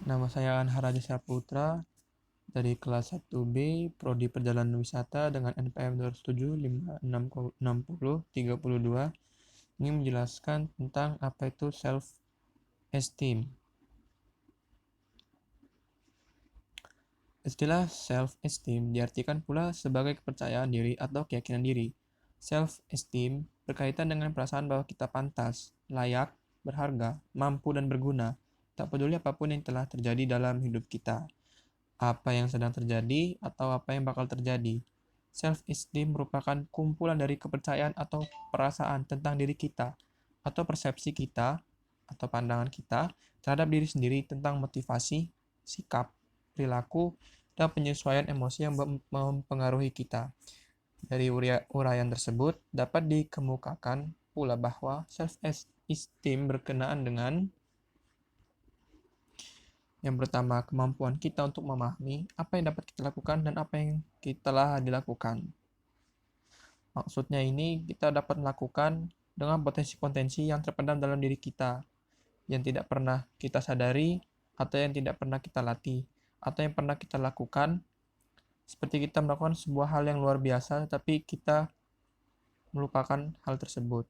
Nama saya Anhar Raja Saputra dari kelas 1B, Prodi Perjalanan Wisata dengan NPM 207566032 ingin menjelaskan tentang apa itu self-esteem. Istilah self-esteem diartikan pula sebagai kepercayaan diri atau keyakinan diri. Self-esteem berkaitan dengan perasaan bahwa kita pantas, layak, berharga, mampu, dan berguna, tak peduli apapun yang telah terjadi dalam hidup kita, apa yang sedang terjadi, atau apa yang bakal terjadi. Self-esteem merupakan kumpulan dari kepercayaan atau perasaan tentang diri kita, atau persepsi kita, atau pandangan kita terhadap diri sendiri tentang motivasi, sikap, perilaku, dan penyesuaian emosi yang mempengaruhi kita. Dari uraian tersebut, dapat dikemukakan pula bahwa self-esteem berkenaan dengan yang pertama, kemampuan kita untuk memahami apa yang dapat kita lakukan dan apa yang kita telah dilakukan. Maksudnya ini kita dapat melakukan dengan potensi-potensi yang terpendam dalam diri kita, yang tidak pernah kita sadari, atau yang tidak pernah kita latih, atau yang pernah kita lakukan, seperti kita melakukan sebuah hal yang luar biasa, tapi kita melupakan hal tersebut.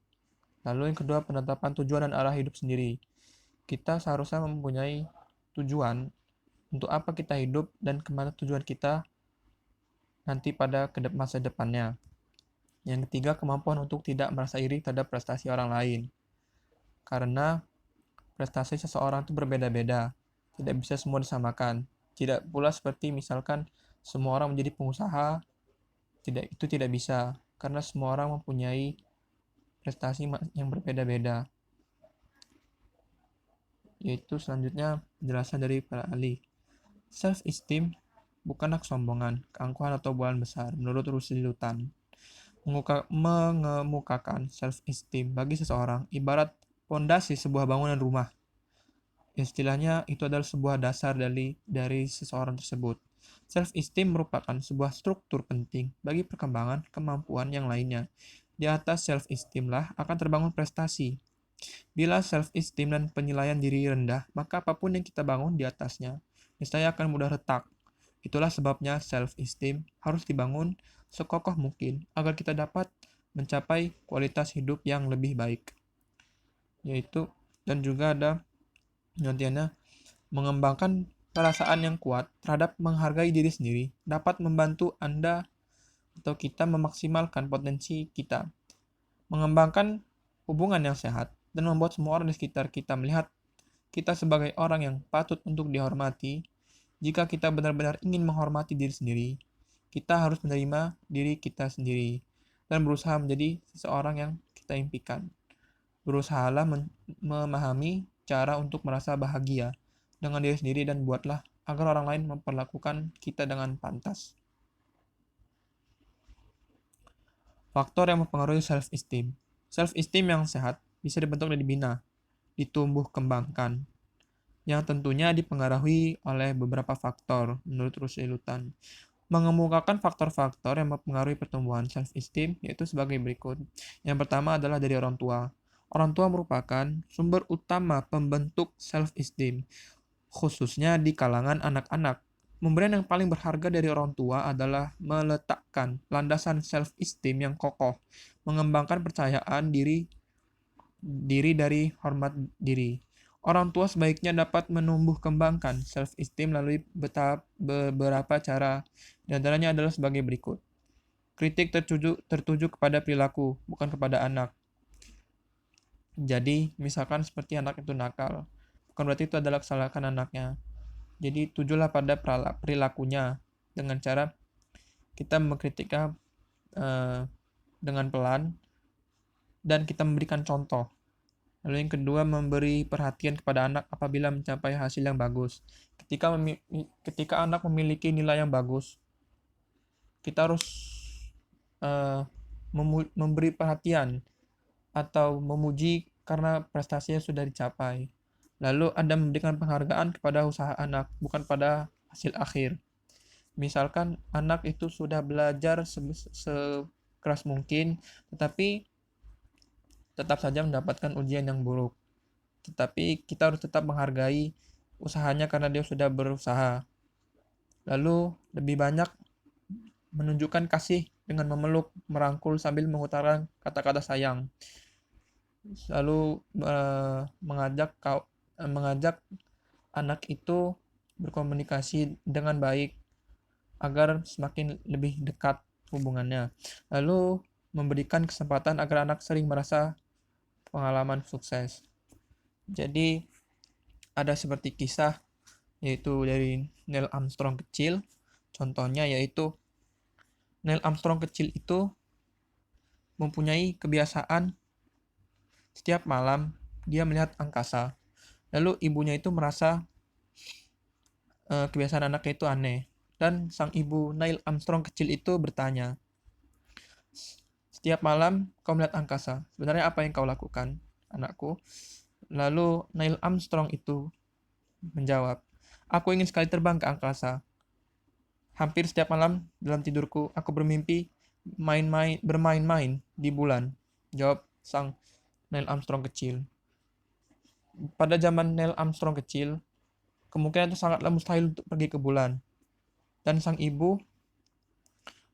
Lalu yang kedua, penetapan tujuan dan arah hidup sendiri. Kita seharusnya mempunyai tujuan untuk apa kita hidup dan kemana tujuan kita nanti pada masa depannya. Yang ketiga, kemampuan untuk tidak merasa iri terhadap prestasi orang lain. Karena prestasi seseorang itu berbeda-beda, tidak bisa semua disamakan. Tidak pula seperti misalkan semua orang menjadi pengusaha, itu tidak bisa, karena semua orang mempunyai prestasi yang berbeda-beda. Yaitu selanjutnya penjelasan dari para ahli. Self-esteem bukanlah kesombongan, keangkuhan atau bualan besar, menurut Rusli Lutan. Mengemukakan self-esteem bagi seseorang ibarat pondasi sebuah bangunan rumah. Istilahnya itu adalah sebuah dasar dari seseorang tersebut. Self-esteem merupakan sebuah struktur penting bagi perkembangan kemampuan yang lainnya. Di atas self-esteem lah akan terbangun prestasi. Bila self-esteem dan penilaian diri rendah, maka apapun yang kita bangun di atasnya, niscaya akan mudah retak. Itulah sebabnya self-esteem harus dibangun sekokoh mungkin agar kita dapat mencapai kualitas hidup yang lebih baik. Yaitu, dan juga ada nantinya mengembangkan perasaan yang kuat terhadap menghargai diri sendiri dapat membantu Anda atau kita memaksimalkan potensi kita, mengembangkan hubungan yang sehat, dan membuat semua orang di sekitar kita melihat kita sebagai orang yang patut untuk dihormati. Jika kita benar-benar ingin menghormati diri sendiri, kita harus menerima diri kita sendiri dan berusaha menjadi seseorang yang kita impikan. Berusahalah memahami cara untuk merasa bahagia dengan diri sendiri dan buatlah agar orang lain memperlakukan kita dengan pantas. Faktor yang mempengaruhi self-esteem. Self-esteem yang sehat bisa dibentuk dan dibina, ditumbuh kembangkan, yang tentunya dipengaruhi oleh beberapa faktor menurut Rusli Lutan. Mengemukakan faktor-faktor yang mempengaruhi pertumbuhan self-esteem yaitu sebagai berikut. Yang pertama adalah dari orang tua. Orang tua merupakan sumber utama pembentuk self-esteem, khususnya di kalangan anak-anak. Pemberian yang paling berharga dari orang tua adalah meletakkan landasan self-esteem yang kokoh, mengembangkan percayaan diri dari hormat diri. Orang tua sebaiknya dapat menumbuh kembangkan self-esteem melalui beberapa cara. Di antaranya adalah sebagai berikut. Kritik tertuju kepada perilaku, bukan kepada anak. Jadi, misalkan seperti anak itu nakal, bukan berarti itu adalah kesalahan anaknya. Jadi, tujulah pada perilakunya dengan cara kita mengkritiknya dengan pelan dan kita memberikan contoh. Lalu yang kedua, memberi perhatian kepada anak apabila mencapai hasil yang bagus. Ketika anak memiliki nilai yang bagus, kita harus memberi perhatian atau memuji karena prestasinya sudah dicapai. Lalu Anda memberikan penghargaan kepada usaha anak, bukan pada hasil akhir. Misalkan anak itu sudah belajar sekeras mungkin, tetapi tetap saja mendapatkan ujian yang buruk. Tetapi kita harus tetap menghargai usahanya karena dia sudah berusaha. Lalu lebih banyak menunjukkan kasih dengan memeluk, merangkul sambil mengutarakan kata-kata sayang. Lalu mengajak anak itu berkomunikasi dengan baik agar semakin lebih dekat hubungannya. Lalu memberikan kesempatan agar anak sering merasa pengalaman sukses. Jadi ada seperti kisah yaitu dari Neil Armstrong kecil. Contohnya yaitu Neil Armstrong kecil itu mempunyai kebiasaan setiap malam dia melihat angkasa. Lalu ibunya itu merasa kebiasaan anaknya itu aneh. Dan sang ibu Neil Armstrong kecil itu bertanya, "Setiap malam kau melihat angkasa. Sebenarnya apa yang kau lakukan, anakku?" Lalu Neil Armstrong itu menjawab, "Aku ingin sekali terbang ke angkasa. Hampir setiap malam dalam tidurku, aku bermimpi bermain-main di bulan." Jawab sang Neil Armstrong kecil. Pada zaman Neil Armstrong kecil, kemungkinan itu sangatlah mustahil untuk pergi ke bulan. Dan sang ibu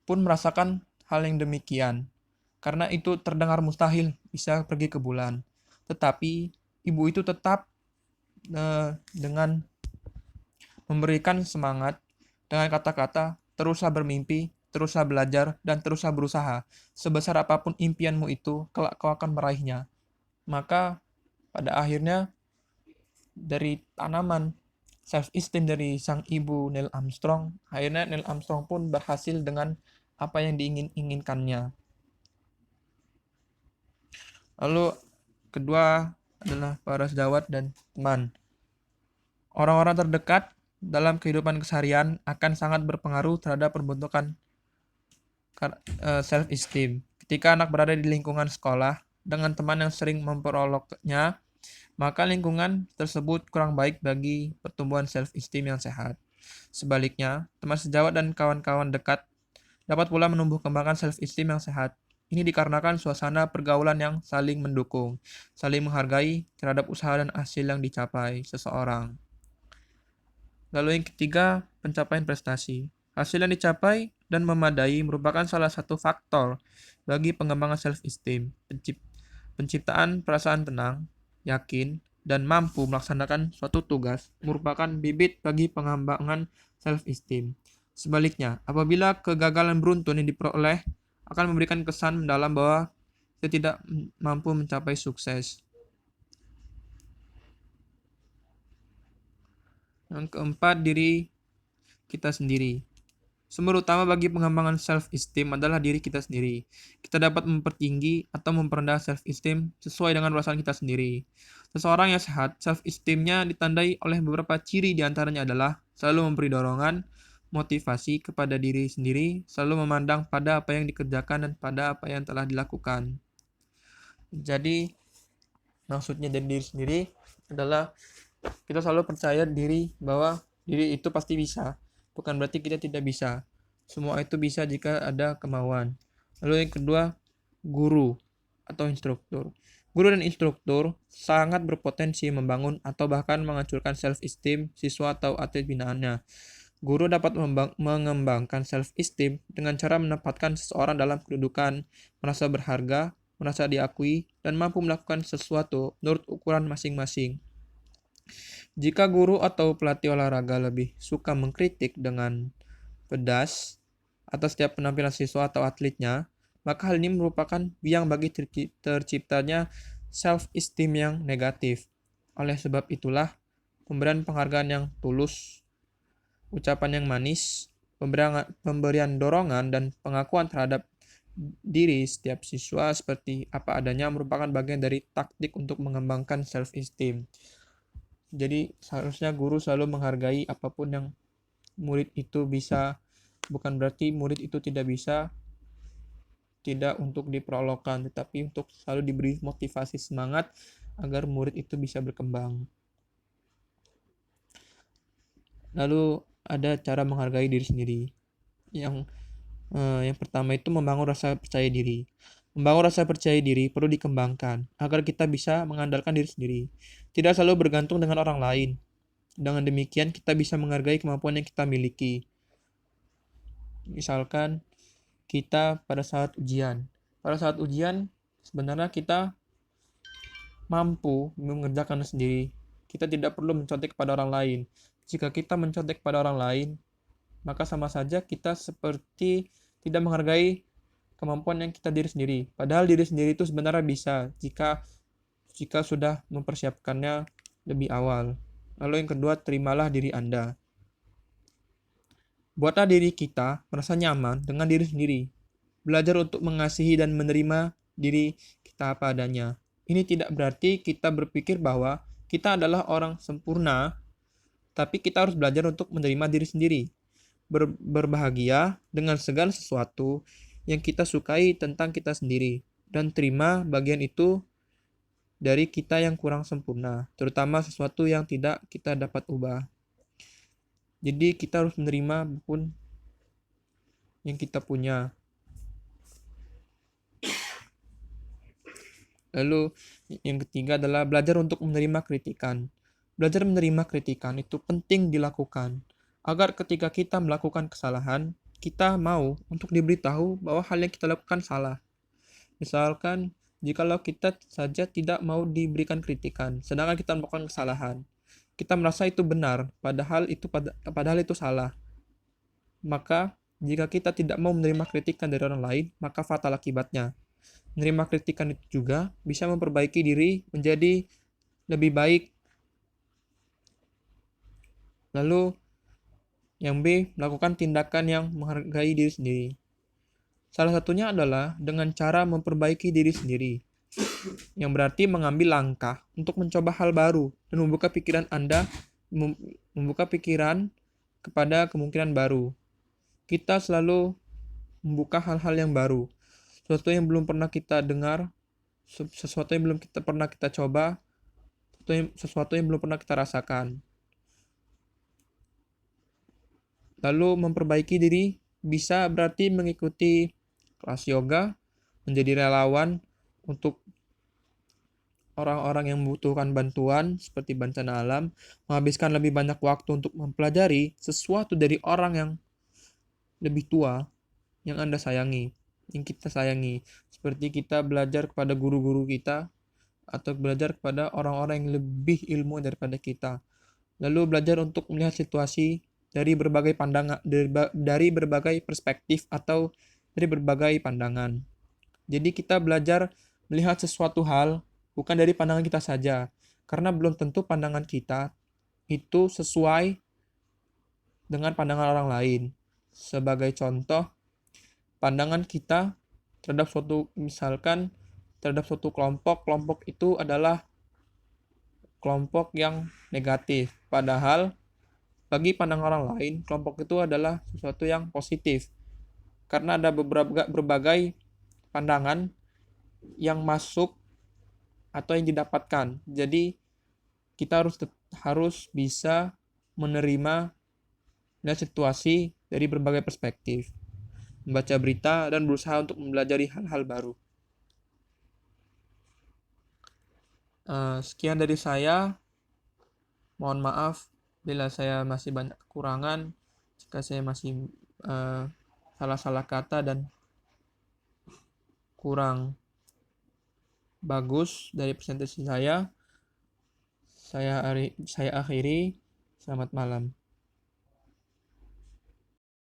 pun merasakan hal yang demikian. Karena itu terdengar mustahil bisa pergi ke bulan. Tetapi ibu itu tetap dengan memberikan semangat dengan kata-kata, "Teruslah bermimpi, teruslah belajar, dan teruslah berusaha. Sebesar apapun impianmu itu, kelak kau akan meraihnya." Maka pada akhirnya dari tanaman self-esteem dari sang ibu Neil Armstrong, akhirnya Neil Armstrong pun berhasil dengan apa yang diinginkannya. Lalu kedua adalah para sejawat dan teman. Orang-orang terdekat dalam kehidupan keseharian akan sangat berpengaruh terhadap pembentukan self-esteem. Ketika anak berada di lingkungan sekolah dengan teman yang sering memperoloknya, maka lingkungan tersebut kurang baik bagi pertumbuhan self-esteem yang sehat. Sebaliknya, teman sejawat dan kawan-kawan dekat dapat pula menumbuh kembangkan self-esteem yang sehat. Ini dikarenakan suasana pergaulan yang saling mendukung, saling menghargai terhadap usaha dan hasil yang dicapai seseorang. Lalu yang ketiga, pencapaian prestasi. Hasil yang dicapai dan memadai merupakan salah satu faktor bagi pengembangan self-esteem. Penciptaan perasaan tenang, yakin, dan mampu melaksanakan suatu tugas merupakan bibit bagi pengembangan self-esteem. Sebaliknya, apabila kegagalan beruntun yang diperoleh akan memberikan kesan mendalam bahwa kita tidak mampu mencapai sukses. Yang keempat, diri kita sendiri. Sumber utama bagi pengembangan self-esteem adalah diri kita sendiri. Kita dapat mempertinggi atau memperendah self-esteem sesuai dengan perasaan kita sendiri. Seseorang yang sehat, self-esteem-nya ditandai oleh beberapa ciri, diantaranya adalah selalu memberi dorongan, motivasi kepada diri sendiri, selalu memandang pada apa yang dikerjakan dan pada apa yang telah dilakukan. Jadi, maksudnya dari diri sendiri adalah kita selalu percaya diri bahwa diri itu pasti bisa. Bukan berarti kita tidak bisa. Semua itu bisa jika ada kemauan. Lalu yang kedua, guru atau instruktur. Guru dan instruktur sangat berpotensi membangun atau bahkan menghancurkan self-esteem siswa atau atlet binaannya. Guru dapat mengembangkan self-esteem dengan cara menempatkan seseorang dalam kedudukan, merasa berharga, merasa diakui, dan mampu melakukan sesuatu menurut ukuran masing-masing. Jika guru atau pelatih olahraga lebih suka mengkritik dengan pedas atas setiap penampilan siswa atau atletnya, maka hal ini merupakan biang bagi terciptanya self-esteem yang negatif. Oleh sebab itulah, pemberian penghargaan yang tulus, ucapan yang manis, pemberian dorongan, dan pengakuan terhadap diri setiap siswa seperti apa adanya merupakan bagian dari taktik untuk mengembangkan self-esteem. Jadi seharusnya guru selalu menghargai apapun yang murid itu bisa, bukan berarti murid itu tidak bisa, tidak untuk diperolokkan, tetapi untuk selalu diberi motivasi semangat agar murid itu bisa berkembang. Lalu ada cara menghargai diri sendiri. Yang pertama itu membangun rasa percaya diri. Membangun rasa percaya diri perlu dikembangkan agar kita bisa mengandalkan diri sendiri. Tidak selalu bergantung dengan orang lain. Dengan demikian, kita bisa menghargai kemampuan yang kita miliki. Misalkan kita pada saat ujian. Pada saat ujian, sebenarnya kita mampu mengerjakan sendiri. Kita tidak perlu mencontek kepada orang lain. Jika kita mencontek kepada orang lain, maka sama saja kita seperti tidak menghargai kemampuan yang kita diri sendiri. Padahal diri sendiri itu sebenarnya bisa jika sudah mempersiapkannya lebih awal. Lalu yang kedua, terimalah diri Anda. Buatlah diri kita merasa nyaman dengan diri sendiri. Belajar untuk mengasihi dan menerima diri kita apa adanya. Ini tidak berarti kita berpikir bahwa kita adalah orang sempurna, tapi kita harus belajar untuk menerima diri sendiri. Berbahagia dengan segala sesuatu yang kita sukai tentang kita sendiri. Dan terima bagian itu dari kita yang kurang sempurna, terutama sesuatu yang tidak kita dapat ubah. Jadi kita harus menerima apapun yang kita punya. Lalu yang ketiga adalah belajar untuk menerima kritikan. Belajar menerima kritikan itu penting dilakukan agar ketika kita melakukan kesalahan, kita mau untuk diberitahu bahwa hal yang kita lakukan salah. Misalkan, jikalau kita saja tidak mau diberikan kritikan, sedangkan kita melakukan kesalahan, kita merasa itu benar, padahal itu salah. Maka, jika kita tidak mau menerima kritikan dari orang lain, maka fatal akibatnya. Menerima kritikan itu juga bisa memperbaiki diri menjadi lebih baik. Lalu, yang B, melakukan tindakan yang menghargai diri sendiri. Salah satunya adalah dengan cara memperbaiki diri sendiri, yang berarti mengambil langkah untuk mencoba hal baru dan membuka pikiran kepada kemungkinan baru. Kita selalu membuka hal-hal yang baru, sesuatu yang belum pernah kita dengar, sesuatu yang belum pernah kita coba, sesuatu yang belum pernah kita rasakan. Lalu memperbaiki diri bisa berarti mengikuti kelas yoga, menjadi relawan untuk orang-orang yang membutuhkan bantuan seperti bencana alam, menghabiskan lebih banyak waktu untuk mempelajari sesuatu dari orang yang lebih tua yang Anda sayangi, yang kita sayangi. Seperti kita belajar kepada guru-guru kita atau belajar kepada orang-orang yang lebih ilmu daripada kita. Lalu belajar untuk melihat situasi dari berbagai pandangan, dari berbagai perspektif atau dari berbagai pandangan. Jadi kita belajar melihat sesuatu hal bukan dari pandangan kita saja, karena belum tentu pandangan kita itu sesuai dengan pandangan orang lain. Sebagai contoh, pandangan kita terhadap suatu kelompok itu adalah kelompok yang negatif. Padahal bagi pandangan orang lain, kelompok itu adalah sesuatu yang positif. Karena ada berbagai pandangan yang masuk atau yang didapatkan. Jadi kita harus bisa menerima situasi dari berbagai perspektif, membaca berita dan berusaha untuk mempelajari hal-hal baru. Sekian dari saya. Mohon maaf bila saya masih banyak kekurangan, jika saya masih salah-salah kata dan kurang bagus dari presentasi saya akhiri. Selamat malam.